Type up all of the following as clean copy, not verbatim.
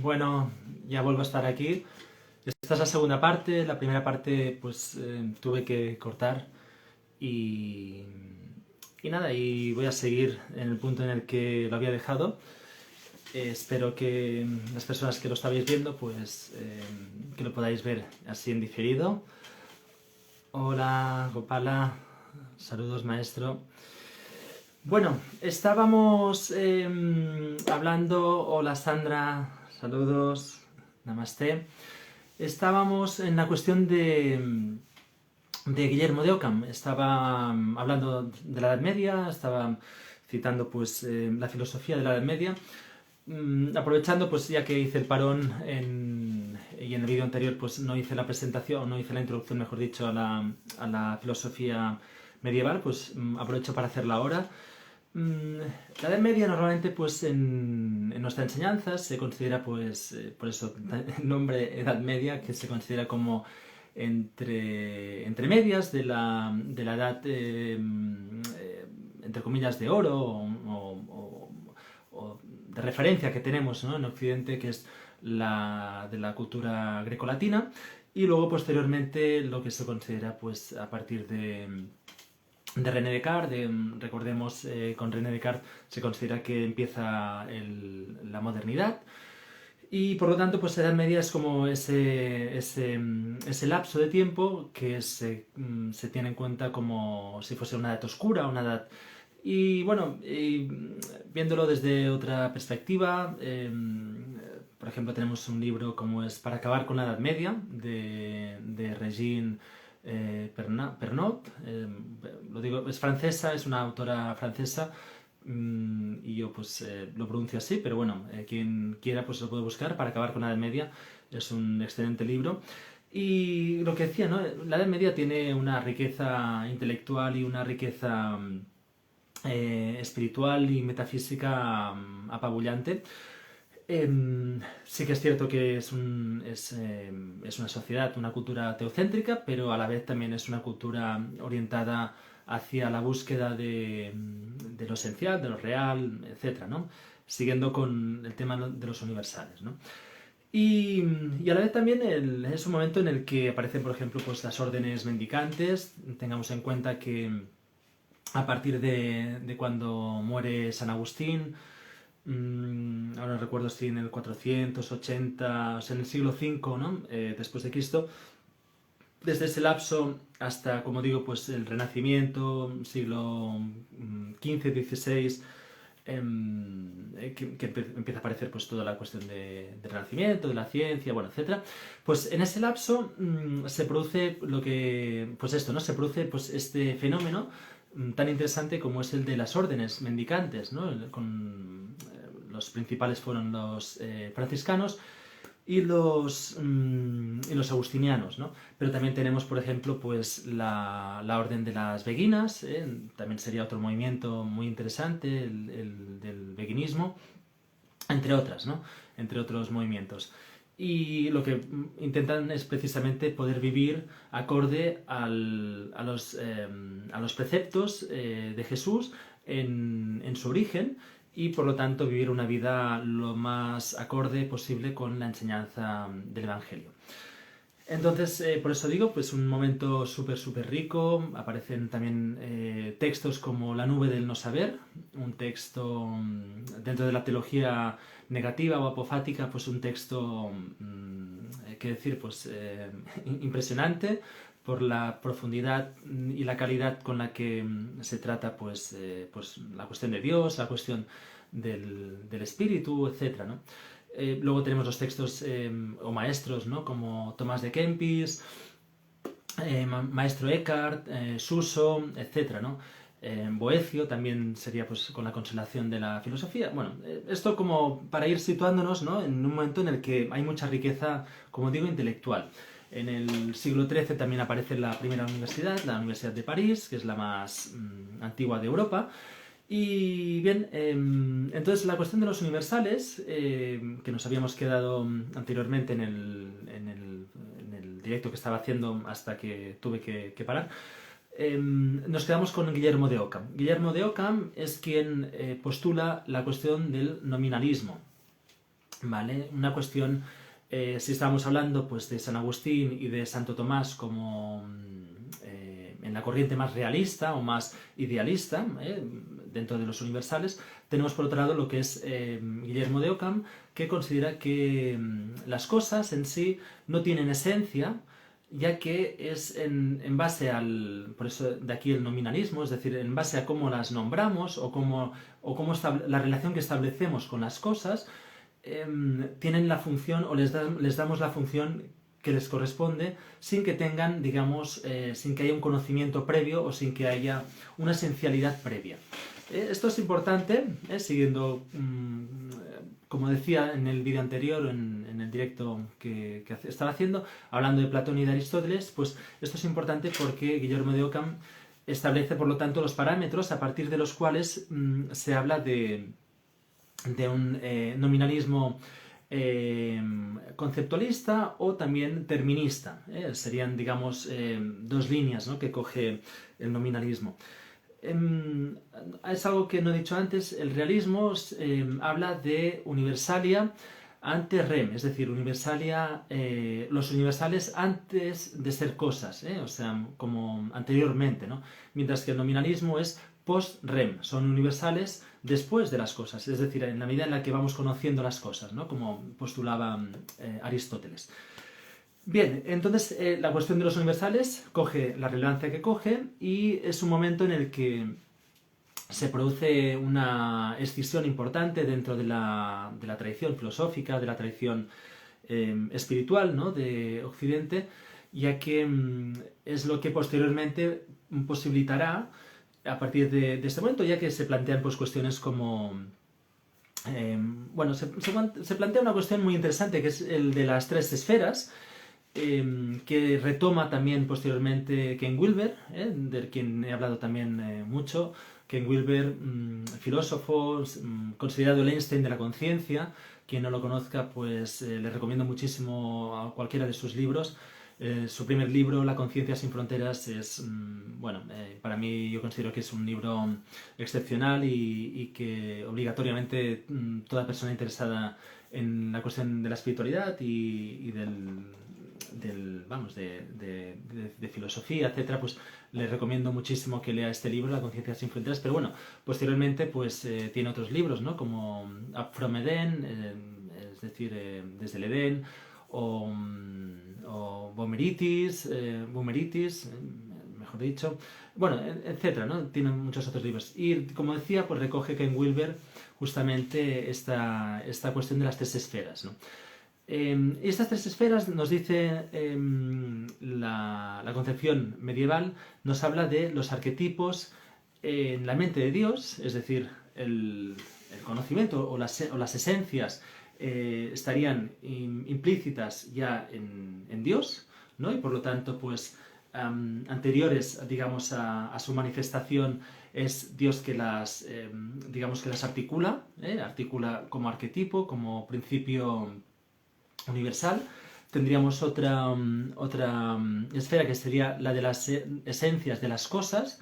Bueno, ya vuelvo a estar aquí. Esta es la segunda parte. La primera parte, pues tuve que cortar y, y nada, y voy a seguir en el punto en el que lo había dejado. Espero que las personas que lo estabais viendo, pues que lo podáis ver así en diferido. Hola, Gopala. Saludos, maestro. Bueno, estábamos hablando. Hola, Sandra. Saludos. Namaste. Estábamos en la cuestión de Guillermo de Ockham. Estaba hablando de la Edad Media, estaba citando pues la filosofía de la Edad Media. Aprovechando pues ya que hice el parón y en el vídeo anterior pues no hice la presentación, no hice la introducción, mejor dicho, a la filosofía medieval, pues aprovecho para hacerla ahora. La Edad Media normalmente pues en nuestra enseñanza se considera pues por eso el nombre Edad Media, que se considera como entre medias de la edad entre comillas de oro o de referencia que tenemos, ¿no?, en Occidente, que es la de la cultura grecolatina, y luego posteriormente lo que se considera pues a partir de René Descartes. Recordemos, con René Descartes se considera que empieza la modernidad, y por lo tanto pues Edad Media es como ese lapso de tiempo que se tiene en cuenta como si fuese una edad oscura, una edad. Y bueno, viéndolo desde otra perspectiva, por ejemplo tenemos un libro como es Para acabar con la Edad Media, de Regine Pernot. Lo digo, es francesa, es una autora francesa, y yo pues lo pronuncio así, pero bueno, quien quiera pues lo puede buscar. Para acabar con la Edad Media es un excelente libro. Y lo que decía, ¿no?, la Edad Media tiene una riqueza intelectual y una riqueza espiritual y metafísica apabullante. Sí que es cierto que es una sociedad, una cultura teocéntrica, pero a la vez también es una cultura orientada hacia la búsqueda de lo esencial, de lo real, etcétera, ¿no?, siguiendo con el tema de los universales, ¿no? Y a la vez también es un momento en el que aparecen, por ejemplo, pues las órdenes mendicantes. Tengamos en cuenta que a partir de cuando muere San Agustín, ahora no recuerdo si en el 480, o sea, en el siglo V, ¿no?, después de Cristo, desde ese lapso hasta, como digo, pues el Renacimiento, siglo XV-XVI, que empieza a aparecer pues toda la cuestión del Renacimiento, de la ciencia, bueno, etcétera. Pues en ese lapso se produce lo que, pues esto, ¿no? Se produce pues este fenómeno tan interesante como es el de las órdenes mendicantes, ¿no? Los principales fueron los franciscanos y los agustinianos, ¿no? Pero también tenemos, por ejemplo, pues la orden de las beguinas, también sería otro movimiento muy interesante, el del beguinismo, entre otras, ¿no?, entre otros movimientos. Y lo que intentan es precisamente poder vivir acorde a los preceptos de Jesús en su origen, y por lo tanto vivir una vida lo más acorde posible con la enseñanza del Evangelio. Entonces, por eso digo, pues un momento súper rico. Aparecen también textos como La nube del no saber, un texto dentro de la teología negativa o apofática, pues un texto, que decir, pues impresionante por la profundidad y la calidad con la que se trata pues la cuestión de Dios, la cuestión del espíritu, etcétera, ¿no? Luego tenemos los textos o maestros, ¿no?, como Tomás de Kempis, maestro Eckhart, Suso, etcétera, ¿no? Boecio también sería pues con la consolación de la filosofía. Bueno, esto como para ir situándonos, ¿no?, en un momento en el que hay mucha riqueza, como digo, intelectual. En el siglo XIII también aparece la primera universidad, la Universidad de París, que es la más antigua de Europa. Y bien, entonces la cuestión de los universales, que nos habíamos quedado anteriormente en el directo que estaba haciendo hasta que tuve que parar, nos quedamos con Guillermo de Ockham. Guillermo de Ockham es quien postula la cuestión del nominalismo. ¿vale? Una cuestión, si estábamos hablando pues, de San Agustín y de Santo Tomás como en la corriente más realista o más idealista, dentro de los universales, tenemos por otro lado lo que es Guillermo de Ockham, que considera que las cosas en sí no tienen esencia, ya que es en base al, por eso de aquí el nominalismo, es decir, en base a cómo las nombramos o cómo la relación que establecemos con las cosas, tienen la función o les damos la función que les corresponde sin que tengan, digamos, sin que haya un conocimiento previo o sin que haya una esencialidad previa. Esto es importante, siguiendo, como decía en el vídeo anterior, en el directo que estaba haciendo, hablando de Platón y de Aristóteles, pues esto es importante porque Guillermo de Ockham establece, por lo tanto, los parámetros a partir de los cuales se habla de un nominalismo conceptualista o también terminista. Serían, digamos, dos líneas, ¿no?, que coge el nominalismo. Es algo que no he dicho antes, el realismo habla de universalia ante rem, es decir, universalia, los universales antes de ser cosas, o sea, como anteriormente, ¿no? Mientras que el nominalismo es post-rem, son universales después de las cosas, es decir, en la medida en la que vamos conociendo las cosas, ¿no?, como postulaba Aristóteles. Bien, entonces la cuestión de los universales coge la relevancia que coge y es un momento en el que se produce una escisión importante dentro de la tradición filosófica, de la tradición espiritual, ¿no?, de Occidente, ya que es lo que posteriormente posibilitará a partir de este momento, ya que se plantean pues, cuestiones como... bueno, se plantea una cuestión muy interesante, que es el de las tres esferas, que retoma también posteriormente Ken Wilber, de quien he hablado también mucho. Ken Wilber, filósofo, considerado el Einstein de la conciencia. Quien no lo conozca, pues le recomiendo muchísimo a cualquiera de sus libros. Su primer libro, La conciencia sin fronteras, es, bueno, para mí yo considero que es un libro excepcional y que obligatoriamente toda persona interesada en la cuestión de la espiritualidad y de filosofía, etcétera, pues le recomiendo muchísimo que lea este libro, La conciencia sin fronteras. Pero bueno, posteriormente pues tiene otros libros, ¿no?, como Up from Eden, es decir, desde el Edén, o Boomeritis, mejor dicho, bueno, etcétera, ¿no? Tiene muchos otros libros. Y como decía, pues recoge Ken Wilber justamente esta cuestión de las tres esferas, ¿no? Estas tres esferas, nos dice la concepción medieval, nos habla de los arquetipos en la mente de Dios, es decir, el conocimiento o las esencias estarían implícitas ya en Dios, ¿no? Y por lo tanto, pues anteriores, digamos, a su manifestación, es Dios que las, digamos, que las articula, articula como arquetipo, como principio universal. Tendríamos otra esfera que sería la de las esencias de las cosas,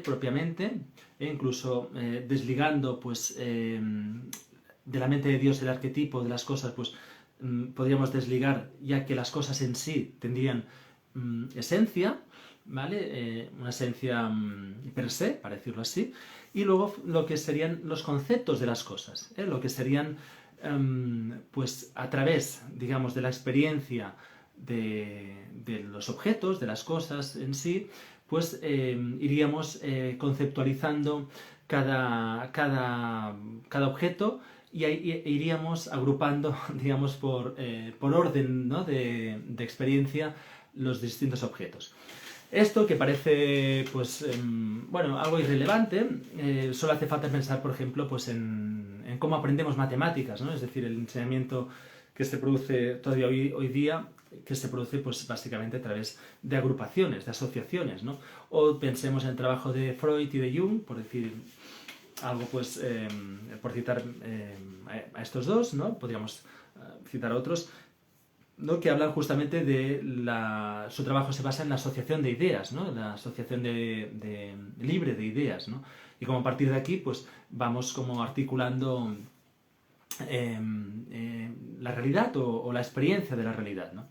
propiamente, incluso desligando pues, de la mente de Dios el arquetipo de las cosas, pues podríamos desligar, ya que las cosas en sí tendrían esencia, ¿vale? Una esencia per se, para decirlo así, y luego lo que serían los conceptos de las cosas, lo que serían pues a través, digamos, de la experiencia de los objetos, de las cosas en sí, pues iríamos conceptualizando cada objeto y iríamos agrupando, digamos, por orden, ¿no?, de experiencia los distintos objetos. Esto, que parece, pues, bueno, algo irrelevante, solo hace falta pensar, por ejemplo, pues en cómo aprendemos matemáticas, ¿no? Es decir, el enseñamiento que se produce todavía hoy día, que se produce, pues, básicamente a través de agrupaciones, de asociaciones, ¿no? O pensemos en el trabajo de Freud y de Jung, por decir algo, pues, por citar a estos dos, ¿no? Podríamos citar a otros, ¿no?, que hablan justamente de su trabajo se basa en la asociación de ideas, ¿no?, la asociación libre de ideas, ¿no? Y como a partir de aquí, pues vamos como articulando la realidad o la experiencia de la realidad, ¿no?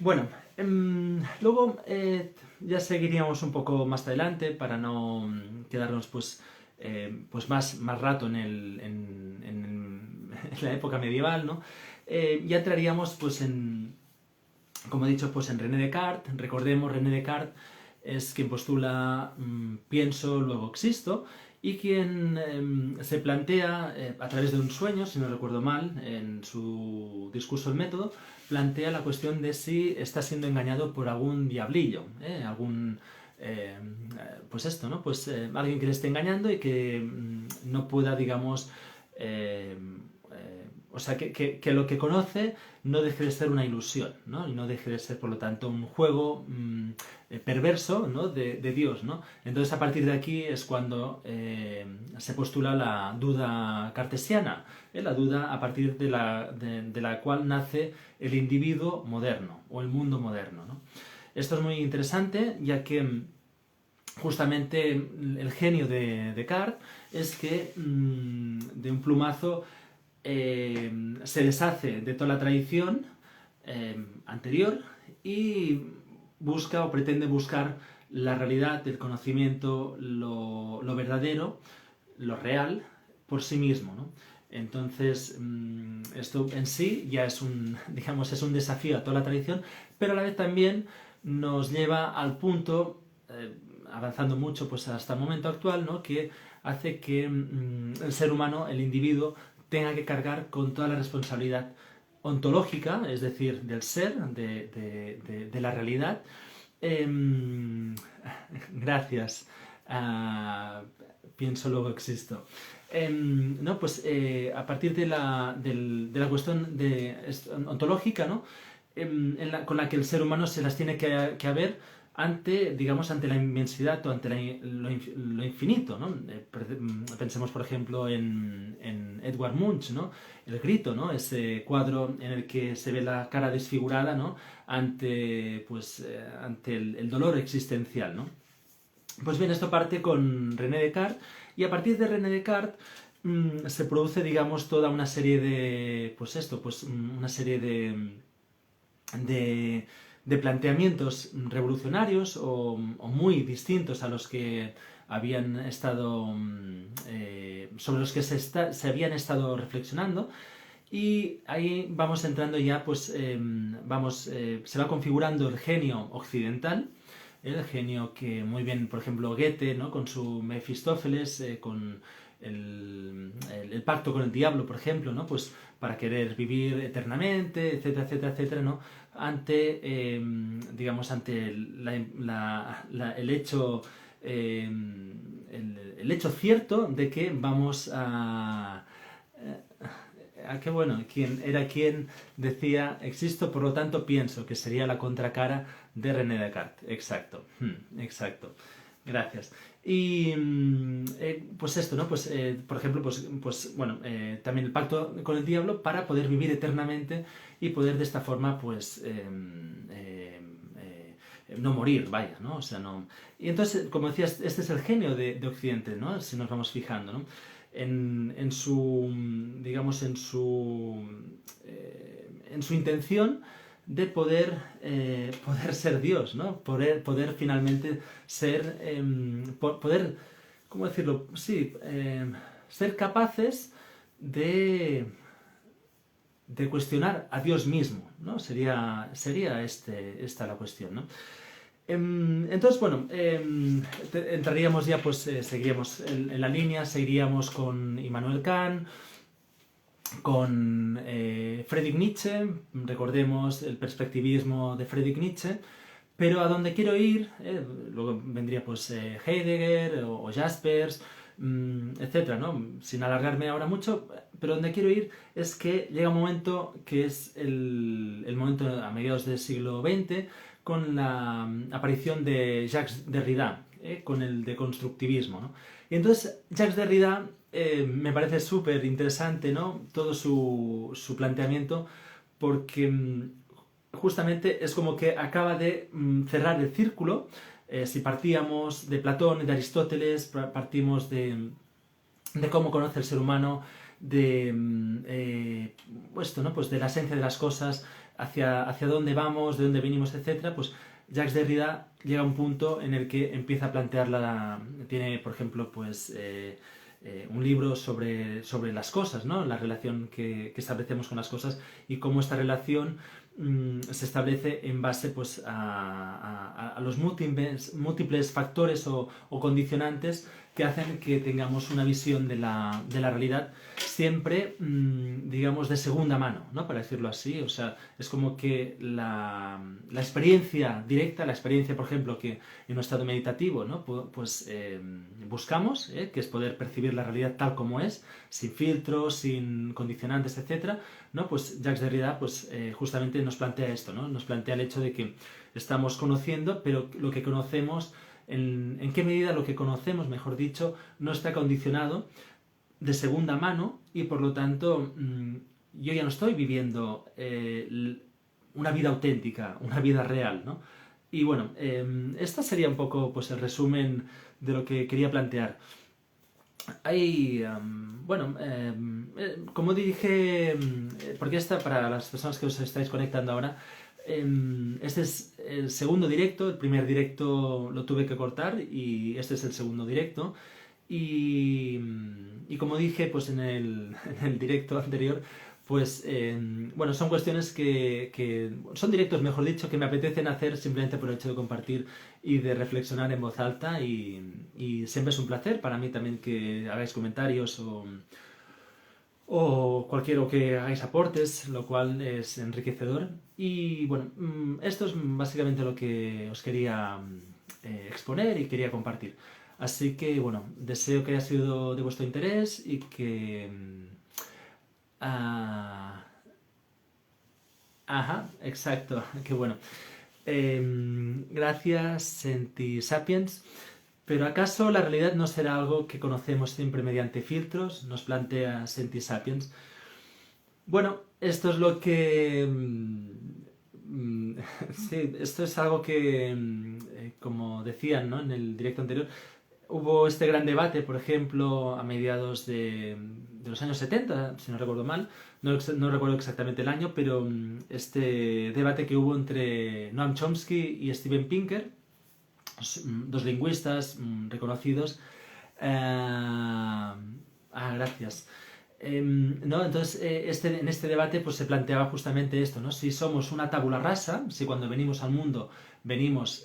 Bueno, luego ya seguiríamos un poco más adelante para no quedarnos pues más rato en la época medieval, ¿no? Ya entraríamos pues como he dicho, pues en René Descartes. Recordemos, René Descartes es quien postula pienso, luego existo, y quien se plantea, a través de un sueño, si no recuerdo mal, en su discurso El método, plantea la cuestión de si está siendo engañado por algún diablillo, pues esto, ¿no? Pues alguien que le esté engañando y que no pueda, digamos, o sea, que lo que conoce no deje de ser una ilusión, ¿no? Y no deje de ser, por lo tanto, un juego perverso, ¿no? de Dios, ¿no? Entonces, a partir de aquí es cuando se postula la duda cartesiana, la duda a partir de la cual nace el individuo moderno o el mundo moderno, ¿no? Esto es muy interesante, ya que justamente el genio de Descartes es que de un plumazo se deshace de toda la tradición anterior y busca o pretende buscar la realidad, el conocimiento, lo verdadero, lo real, por sí mismo, ¿no? Entonces, esto en sí ya es digamos, es un desafío a toda la tradición, pero a la vez también nos lleva al punto, avanzando mucho pues hasta el momento actual, ¿no? Que hace que el ser humano, el individuo, tenga que cargar con toda la responsabilidad ontológica, es decir, del ser, de la realidad. Gracias. Pienso, luego existo. No, pues a partir de la cuestión ontológica, ¿no? Con la que el ser humano se las tiene que haber digamos, ante la inmensidad o ante lo infinito, ¿no? Pensemos, por ejemplo, en Edvard Munch, ¿no? El grito, ¿no? Ese cuadro en el que se ve la cara desfigurada, ¿no? Ante el dolor existencial, ¿no? Pues bien, esto parte con René Descartes, y a partir de René Descartes se produce, digamos, toda una serie una serie de planteamientos revolucionarios o muy distintos a los que habían estado sobre los que se habían estado reflexionando, y ahí vamos entrando ya, pues se va configurando el genio occidental, el genio que muy bien, por ejemplo, Goethe, ¿no? Con su Mefistófeles, con el pacto con el diablo, por ejemplo, ¿no? Pues para querer vivir eternamente, etcétera, etcétera, etcétera, ¿no? Digamos, ante el hecho el hecho cierto de que vamos a que, bueno, quien decía existo, por lo tanto pienso, que sería la contracara de René Descartes. Exacto, exacto. Gracias. Y pues esto, ¿no? Pues, por ejemplo, bueno, también el pacto con el diablo para poder vivir eternamente y poder de esta forma, pues, no morir, vaya, ¿no? O sea, no... Y entonces, como decías, este es el genio de Occidente, ¿no? Si nos vamos fijando, ¿no? En su, digamos, en su intención de poder ser Dios, ¿no? Poder finalmente ser, poder, ¿cómo decirlo? Sí, ser capaces de cuestionar a Dios mismo, ¿no? Sería esta la cuestión, ¿no? Entonces, bueno, entraríamos ya, pues seguiríamos en la línea, seguiríamos con Immanuel Kant, con Friedrich Nietzsche, recordemos el perspectivismo de Friedrich Nietzsche, pero a donde quiero ir, luego vendría pues Heidegger o Jaspers, etcétera, ¿no? Sin alargarme ahora mucho, pero donde quiero ir es que llega un momento que es el momento a mediados del siglo XX, con la aparición de Jacques Derrida, con el deconstructivismo, ¿no? Y entonces Jacques Derrida me parece súper interesante, ¿no? Todo su planteamiento, porque justamente es como que acaba de cerrar el círculo. Si partíamos de Platón y de Aristóteles, partimos de de cómo conoce el ser humano, de esto, ¿no? Pues de la esencia de las cosas, hacia dónde vamos, de dónde venimos, etcétera, pues Jacques Derrida llega a un punto en el que empieza a plantear tiene, por ejemplo, pues un libro sobre las cosas, ¿no? La relación que establecemos con las cosas y cómo esta relación se establece en base pues, a los múltiples factores o condicionantes que hacen que tengamos una visión de la realidad siempre, digamos, de segunda mano, ¿no? Para decirlo así. O sea, es como que la experiencia directa, la experiencia, por ejemplo, que en un estado meditativo, ¿no? Pues buscamos, que es poder percibir la realidad tal como es, sin filtros, sin condicionantes, etcétera, ¿no? Pues Jacques Derrida, pues justamente nos plantea esto, ¿no? Nos plantea el hecho de que estamos conociendo, pero lo que conocemos, en qué medida lo que conocemos, mejor dicho, no está condicionado de segunda mano y por lo tanto yo ya no estoy viviendo una vida auténtica, una vida real, ¿no? Y bueno, esta sería un poco pues el resumen de lo que quería plantear. Hay, bueno, como dije, porque esta para las personas que os estáis conectando ahora, este es el segundo directo, el primer directo lo tuve que cortar y este es el segundo directo. Y como dije pues en el directo anterior, pues bueno, son cuestiones son directos, mejor dicho, que me apetecen hacer simplemente por el hecho de compartir y de reflexionar en voz alta y siempre es un placer para mí también que hagáis comentarios o cualquier o que hagáis aportes, lo cual es enriquecedor. Y bueno, esto es básicamente lo que os quería exponer y quería compartir. Así que bueno, deseo que haya sido de vuestro interés y que... ah, ajá, exacto, qué bueno. Gracias, Senti Sapiens. Pero ¿acaso la realidad no será algo que conocemos siempre mediante filtros? Nos plantea Senti Sapiens. Bueno, esto es lo que... sí, esto es algo que, como decían, ¿no? En el directo anterior, hubo este gran debate, por ejemplo, a mediados de los años 70, si no recuerdo mal, no recuerdo exactamente el año, pero este debate que hubo entre Noam Chomsky y Steven Pinker, dos lingüistas reconocidos. Gracias. ¿No? Entonces, en este debate pues, se planteaba justamente esto, ¿no? Si somos una tabula rasa, si cuando venimos al mundo venimos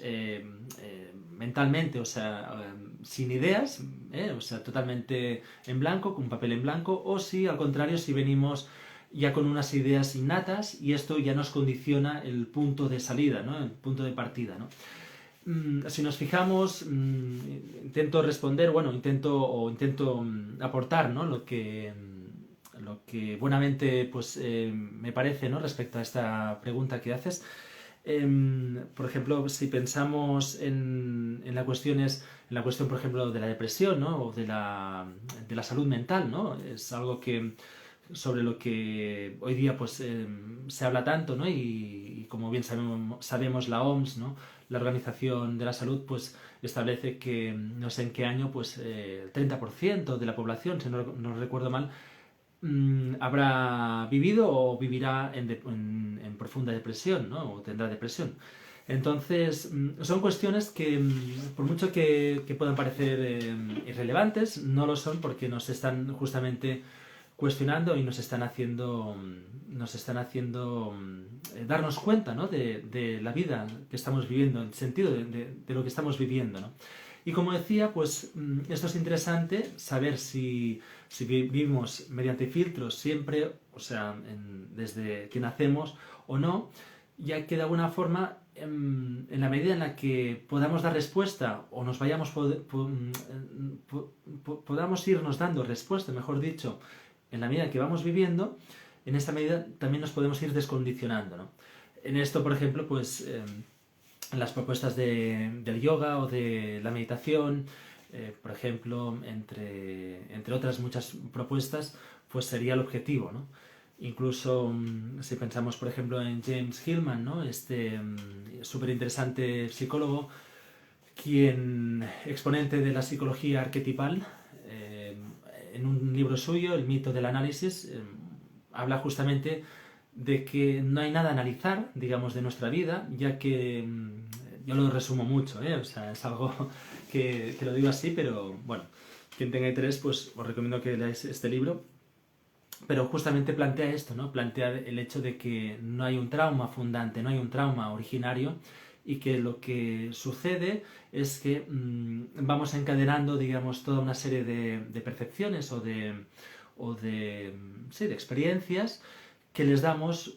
mentalmente, o sea, sin ideas, o sea, totalmente en blanco, con un papel en blanco, o si al contrario, si venimos ya con unas ideas innatas y esto ya nos condiciona el punto de salida, ¿no? El punto de partida, ¿no? Si nos fijamos, intento responder, bueno, intento aportar, ¿no? Lo que buenamente pues, me parece, ¿no? Respecto a esta pregunta que haces. Por ejemplo, si pensamos en la cuestión, por ejemplo, de la depresión, ¿no? O de la salud mental, ¿no? Es algo sobre lo que hoy día pues, se habla tanto, ¿no? Y como bien sabemos la OMS, ¿no? La Organización de la Salud, pues establece que no sé en qué año, pues el 30% de la población, si no recuerdo mal, habrá vivido o vivirá en profunda depresión, ¿no? O tendrá depresión. Entonces, son cuestiones que, por mucho que puedan parecer irrelevantes, no lo son porque nos están justamente cuestionando y nos están haciendo darnos cuenta, ¿no? de la vida que estamos viviendo, el sentido de lo que estamos viviendo, ¿no? Y como decía, pues esto es interesante saber si vivimos mediante filtros siempre, o sea, desde que nacemos o no, ya que de alguna forma, en la medida en la que podamos dar respuesta o nos vayamos podamos irnos dando respuesta, mejor dicho, en la medida que vamos viviendo, en esta medida también nos podemos ir descondicionando, ¿no? En esto, por ejemplo, pues en las propuestas del yoga o de la meditación, por ejemplo, entre otras muchas propuestas, pues sería el objetivo, ¿no? Incluso si pensamos, por ejemplo, en James Hillman, ¿no? Este súper interesante psicólogo, quien exponente de la psicología arquetipal, en un libro suyo, El mito del análisis, habla justamente de que no hay nada a analizar, digamos, de nuestra vida, ya que yo lo resumo mucho, o sea, es algo que lo digo así, pero bueno, quien tenga interés, pues os recomiendo que leáis este libro. Pero justamente plantea esto, ¿no? Plantea el hecho de que no hay un trauma fundante, no hay un trauma originario, y que lo que sucede es que vamos encadenando, digamos, toda una serie de percepciones sí, de experiencias que les damos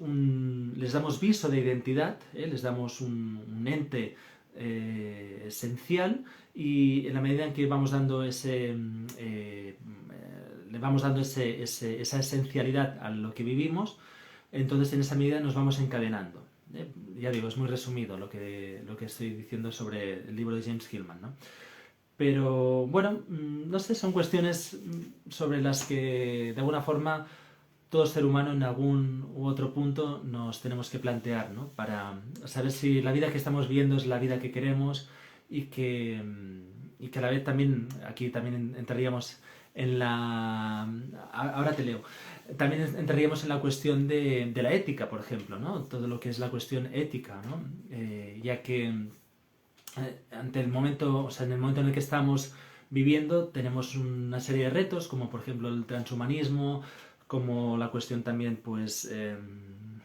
viso de identidad, les damos un ente esencial, y en la medida en que vamos dando le vamos dando esa esencialidad a lo que vivimos, entonces en esa medida nos vamos encadenando. Ya digo, es muy resumido lo que estoy diciendo sobre el libro de James Hillman, ¿no? Pero bueno, no sé, son cuestiones sobre las que de alguna forma todo ser humano en algún u otro punto nos tenemos que plantear, ¿no? Para saber si la vida que estamos viendo es la vida que queremos, y que a la vez también, aquí también entraríamos en la... Ahora te leo. También entraríamos en la cuestión de la ética, por ejemplo, ¿no? Todo lo que es la cuestión ética, ¿no? Ya que ante el momento, o sea, en el momento en el que estamos viviendo, tenemos una serie de retos, como por ejemplo el transhumanismo, como la cuestión también, pues,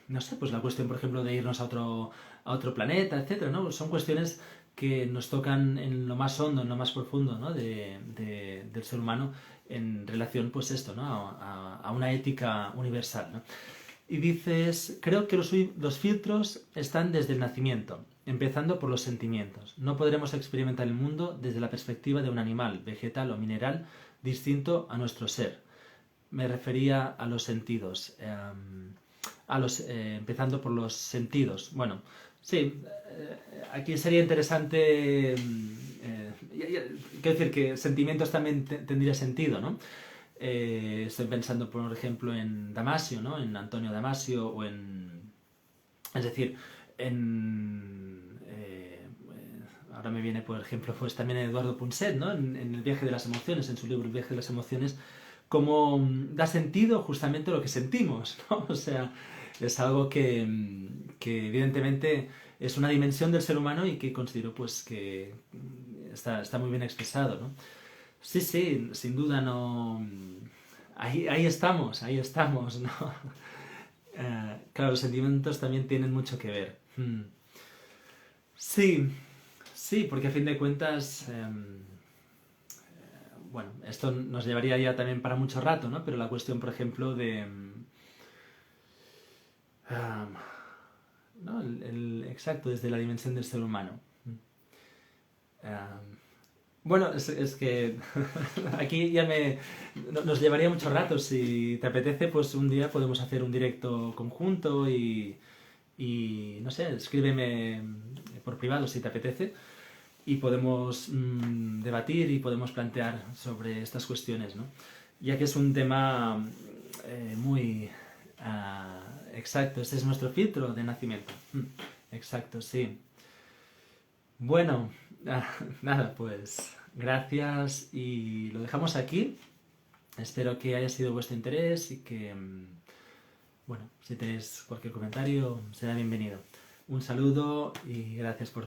no sé, pues la cuestión, por ejemplo, de irnos a otro planeta, etcétera, ¿no? Son cuestiones que nos tocan en lo más hondo, en lo más profundo, ¿no? Del ser humano, en relación, pues esto, ¿no? A una ética universal, ¿no? Y dices, creo que los filtros están desde el nacimiento, empezando por los sentimientos. No podremos experimentar el mundo desde la perspectiva de un animal, vegetal o mineral distinto a nuestro ser. Me refería a los sentidos, empezando por los sentidos. Bueno, sí, aquí sería interesante, quiero decir que sentimientos también tendría sentido, ¿no? Estoy pensando, por ejemplo, en Damasio, ¿no? En Antonio Damasio, o en... Es decir, ahora me viene, por ejemplo, pues también Eduardo Punset, ¿no? En El viaje de las emociones, en su libro El viaje de las emociones, cómo da sentido justamente lo que sentimos, ¿no? O sea, es algo que evidentemente es una dimensión del ser humano, y que considero pues que está muy bien expresado, ¿no? Sí, sí, sin duda no... Ahí estamos, ¿no? Claro, los sentimientos también tienen mucho que ver. Sí, sí, porque a fin de cuentas, bueno, esto nos llevaría ya también para mucho rato, ¿no? Pero la cuestión, por ejemplo, de... ¿no? Exacto, desde la dimensión del ser humano. Bueno, es que aquí ya nos llevaría mucho rato. Si te apetece, pues un día podemos hacer un directo conjunto, y no sé, escríbeme por privado si te apetece, y podemos debatir y podemos plantear sobre estas cuestiones, ¿no? Ya que es un tema muy exacto. Este es nuestro filtro de nacimiento. Exacto, sí. Bueno, nada, pues gracias, y lo dejamos aquí. Espero que haya sido de vuestro interés, y que, bueno, si tenéis cualquier comentario, será bienvenido. Un saludo y gracias por